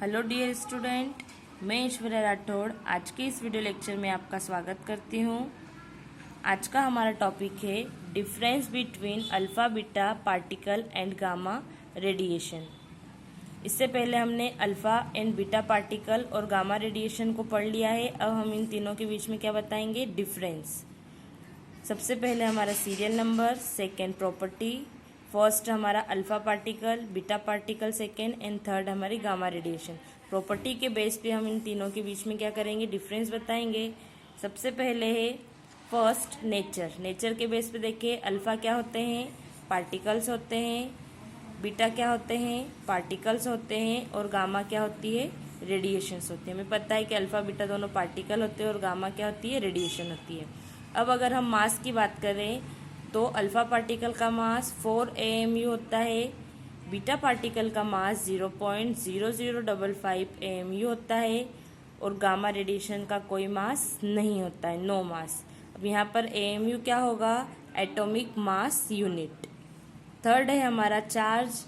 Hello dear student, मैं ऐश्वर्या राठौड़ आज के इस वीडियो लेक्चर में आपका स्वागत करती हूँ। आज का हमारा टॉपिक है difference between alpha beta particle and gamma radiation. इससे पहले हमने अल्फ़ा एंड बीटा पार्टिकल और गामा रेडिएशन को पढ़ लिया है। अब हम इन तीनों के बीच में क्या बताएंगे, डिफरेंस। सबसे पहले हमारा serial number, second property, first हमारा alpha particle, beta particle second and third हमारी गामा रेडिएशन। प्रॉपर्टी के बेस पे हम इन तीनों के बीच में क्या करेंगे, डिफरेंस बताएंगे। सबसे पहले है फर्स्ट नेचर। नेचर के बेस पे देखिए, अल्फ़ा क्या होते हैं, पार्टिकल्स होते हैं, बीटा क्या होते हैं, पार्टिकल्स होते हैं, और गामा क्या होती है, रेडिएशंस होती है। हमें पता है कि अल्फ़ा बीटा दोनों पार्टिकल होते हैं और गामा क्या होती है, रेडिएशन होती है। अब अगर हम मास की बात करें तो अल्फ़ा पार्टिकल का मास 4 AMU होता है, बीटा पार्टिकल का मास 0.0055 AMU होता है, और गामा रेडिएशन का कोई मास नहीं होता है, नो मास। अब यहाँ पर AMU क्या होगा, एटॉमिक मास यूनिट। थर्ड है हमारा चार्ज।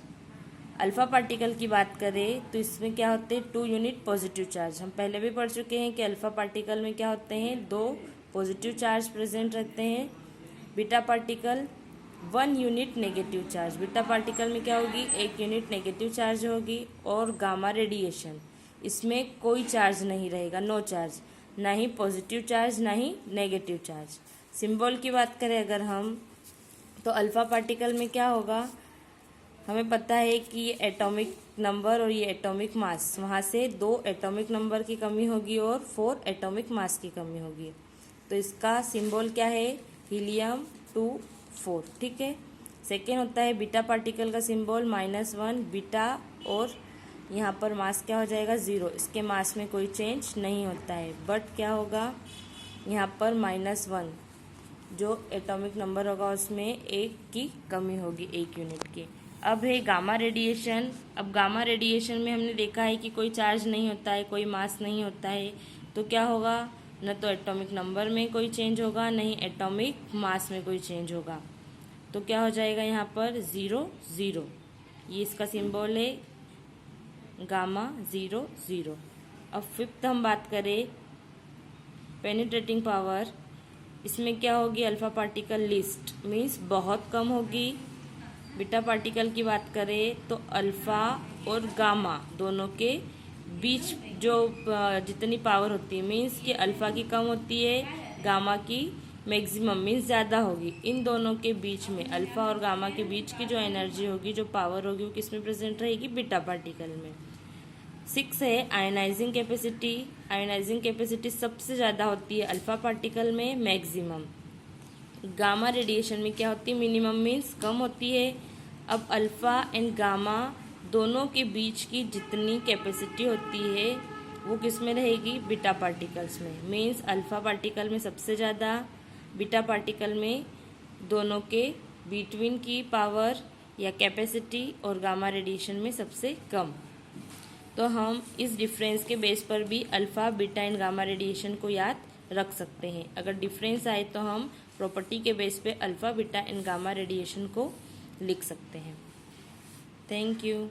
अल्फ़ा पार्टिकल की बात करें तो इसमें क्या होते हैं, 2 यूनिट पॉजिटिव चार्ज। हम पहले भी पढ़ चुके हैं कि अल्फ़ा पार्टिकल में क्या होते हैं, 2 पॉजिटिव चार्ज प्रेजेंट रहते हैं। Beta particle 1 unit negative charge. Beta particle में क्या होगी, 1 यूनिट नेगेटिव चार्ज होगी। और गामा रेडिएशन, इसमें कोई चार्ज नहीं रहेगा, नो चार्ज, ना ही पॉजिटिव चार्ज ना ही नेगेटिव चार्ज। सिंबल की बात करें अगर हम, तो अल्फ़ा पार्टिकल में क्या होगा, हमें पता है कि ये एटॉमिक नंबर और ये एटॉमिक मास, वहाँ से 2 एटॉमिक नंबर की कमी होगी और 4 एटॉमिक मास की कमी होगी। तो इसका सिंबल क्या है, हीलियम 2 4, ठीक है। सेकेंड होता है बीटा पार्टिकल का सिंबल -1 बीटा, और यहाँ पर मास क्या हो जाएगा, 0। इसके मास में कोई चेंज नहीं होता है, बट क्या होगा, यहाँ पर -1 जो एटॉमिक नंबर होगा उसमें 1 की कमी होगी, 1 यूनिट की। अब है गामा रेडिएशन। अब गामा रेडिएशन में हमने देखा है कि कोई चार्ज नहीं होता है, कोई मास नहीं होता है, तो क्या होगा, न तो एटॉमिक नंबर में कोई चेंज होगा, न ही एटॉमिक मास में कोई चेंज होगा। तो क्या हो जाएगा यहाँ पर 0 0। ये इसका सिंबल है गामा 0 0। अब फिफ्थ हम बात करें पेनिट्रेटिंग पावर। इसमें क्या होगी, अल्फ़ा पार्टिकल लिस्ट मीन्स बहुत कम होगी। बीटा पार्टिकल की बात करें तो अल्फ़ा और गामा दोनों के बीच जो जितनी पावर होती है, मीन्स कि अल्फ़ा की कम होती है, गामा की मैक्सिमम मीन्स ज़्यादा होगी। इन दोनों के बीच में, अल्फ़ा और गामा के बीच की जो एनर्जी होगी, जो पावर होगी, वो किस में प्रेजेंट रहेगी, बीटा पार्टिकल में। 6 है आयनाइजिंग कैपेसिटी। आयनाइजिंग कैपेसिटी सबसे ज़्यादा होती है अल्फ़ा पार्टिकल में, मैक्सिमम। गामा रेडिएशन में क्या होती है, मिनिमम मीन्स कम होती है। अब अल्फ़ा एंड गामा दोनों के बीच की जितनी कैपेसिटी होती है वो किस में रहेगी, बीटा पार्टिकल्स में। मीन्स अल्फ़ा पार्टिकल में सबसे ज़्यादा, बीटा पार्टिकल में दोनों के बिटवीन की पावर या कैपेसिटी, और गामा रेडिएशन में सबसे कम। तो हम इस डिफरेंस के बेस पर भी alpha beta and gamma radiation को याद रख सकते हैं। अगर डिफरेंस आए तो हम प्रॉपर्टी के बेस पे alpha beta and gamma radiation को लिख सकते हैं। Thank you.